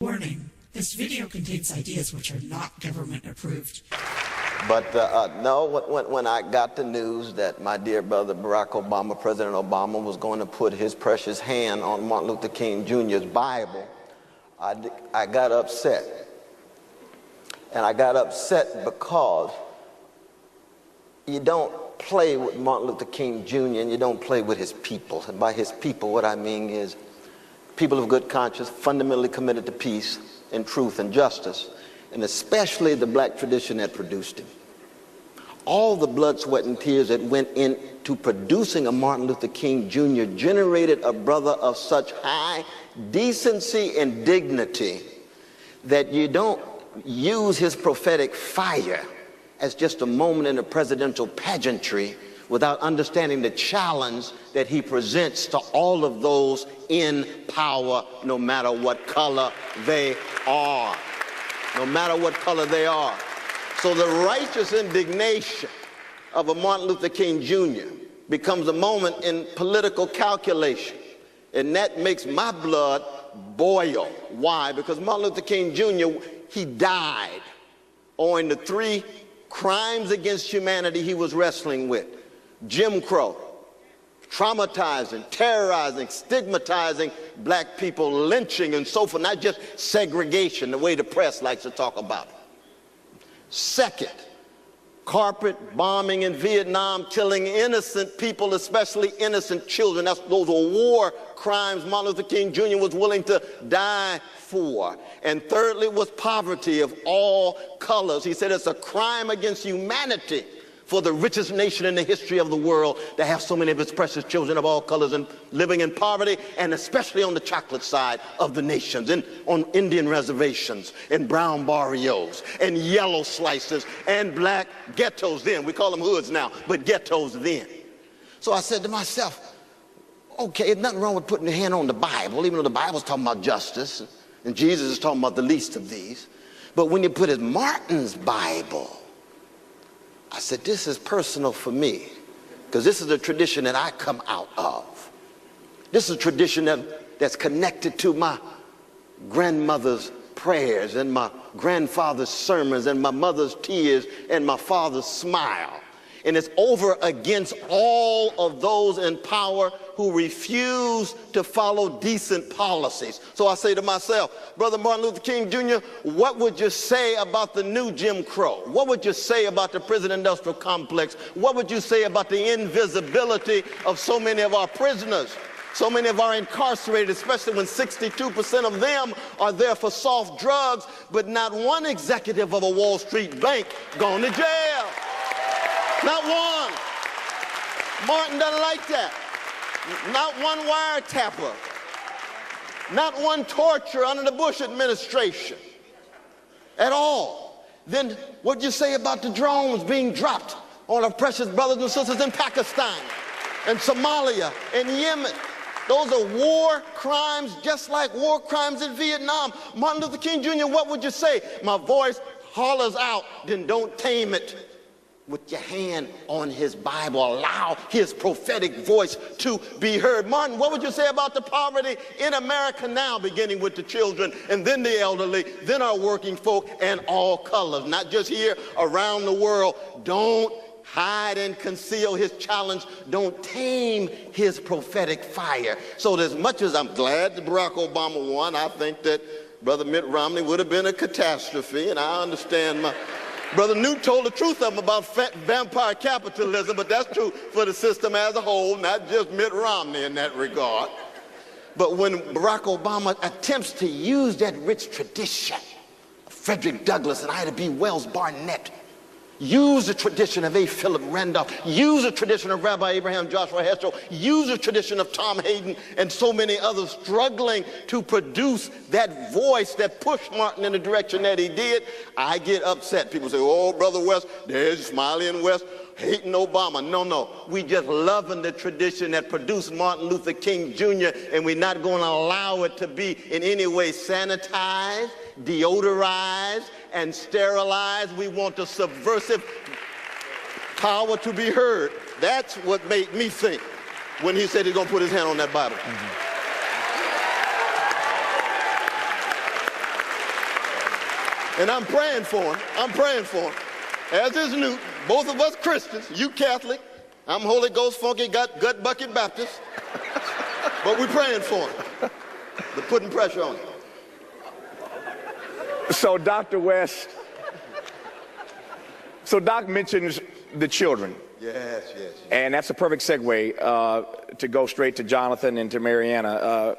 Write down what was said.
Warning, this video contains ideas which are not government approved. But no, when I got the news that my dear brother Barack Obama, President Obama, was going to put his precious hand on Martin Luther King Jr.'s Bible, I got upset. And I got upset because you don't play with Martin Luther King Jr. and you don't play with his people. And by his people, what I mean is people of good conscience, fundamentally committed to peace and truth and justice, and especially the black tradition that produced him. All the blood, sweat, and tears that went into producing a Martin Luther King Jr. generated a brother of such high decency and dignity that you don't use his prophetic fire as just a moment in a presidential pageantry without understanding the challenge that he presents to all of those in power, no matter what color they are. No matter what color they are. So the righteous indignation of a Martin Luther King Jr. becomes a moment in political calculation. And that makes my blood boil. Why? Because Martin Luther King Jr., he died owing to 3 crimes against humanity he was wrestling with. Jim Crow, traumatizing, terrorizing, stigmatizing black people, lynching and so forth, not just segregation, the way the press likes to talk about it. Second, carpet bombing in Vietnam, killing innocent people, especially innocent children. Those were war crimes Martin Luther King Jr. was willing to die for. And thirdly was poverty of all colors. He said it's a crime against humanity for the richest nation in the history of the world to have so many of its precious children of all colors and living in poverty, and especially on the chocolate side of the nations, and on Indian reservations, and brown barrios, and yellow slices, and black ghettos then. We call them hoods now, but ghettos then. So I said to myself, okay, there's nothing wrong with putting your hand on the Bible, even though the Bible's talking about justice, and Jesus is talking about the least of these. But when you put it in Martin's Bible, I said, this is personal for me, because this is a tradition that I come out of. This is a tradition that's connected to my grandmother's prayers and my grandfather's sermons and my mother's tears and my father's smile. And it's over against all of those in power who refuse to follow decent policies. So I say to myself, Brother Martin Luther King Jr., what would you say about the new Jim Crow? What would you say about the prison-industrial complex? What would you say about the invisibility of so many of our prisoners? So many of our incarcerated, especially when 62% of them are there for soft drugs, but not one executive of a Wall Street bank gone to jail. Not one. Martin doesn't like that. Not one wiretapper. Not one torture under the Bush administration at all. Then what'd you say about the drones being dropped on our precious brothers and sisters in Pakistan and Somalia and Yemen? Those are war crimes, just like war crimes in Vietnam. Martin Luther King Jr., what would you say? My voice hollers out, then don't tame it. With your hand on his Bible, allow his prophetic voice to be heard. Martin, what would you say about the poverty in America now, beginning with the children and then the elderly, then our working folk and all colors, not just here, around the world? Don't hide and conceal his challenge. Don't tame his prophetic fire. So as much as I'm glad that Barack Obama won, I think that Brother Mitt Romney would have been a catastrophe, and I understand Brother Newt told the truth of him about vampire capitalism, but that's true for the system as a whole, not just Mitt Romney in that regard. But when Barack Obama attempts to use that rich tradition of Frederick Douglass and Ida B. Wells Barnett, use the tradition of A. Philip Randolph, use the tradition of Rabbi Abraham Joshua Heschel, use the tradition of Tom Hayden and so many others struggling to produce that voice that pushed Martin in the direction that he did, I get upset. People say, oh, Brother West, there's Smiley and West hating Obama. No, we just loving the tradition that produced Martin Luther King Jr., and we're not going to allow it to be in any way sanitized, deodorized, and sterilized. We want the subversive power to be heard. That's what made me think when he said he's going to put his hand on that Bible. And I'm praying for him. I'm praying for him. As is Newt, both of us Christians, you Catholic, I'm Holy Ghost funky, gut bucket Baptist. But we're praying for him. They're putting pressure on him. So Dr. West, so Doc mentions the children. Yes. And that's a perfect segue to go straight to Jonathan and to Mariana.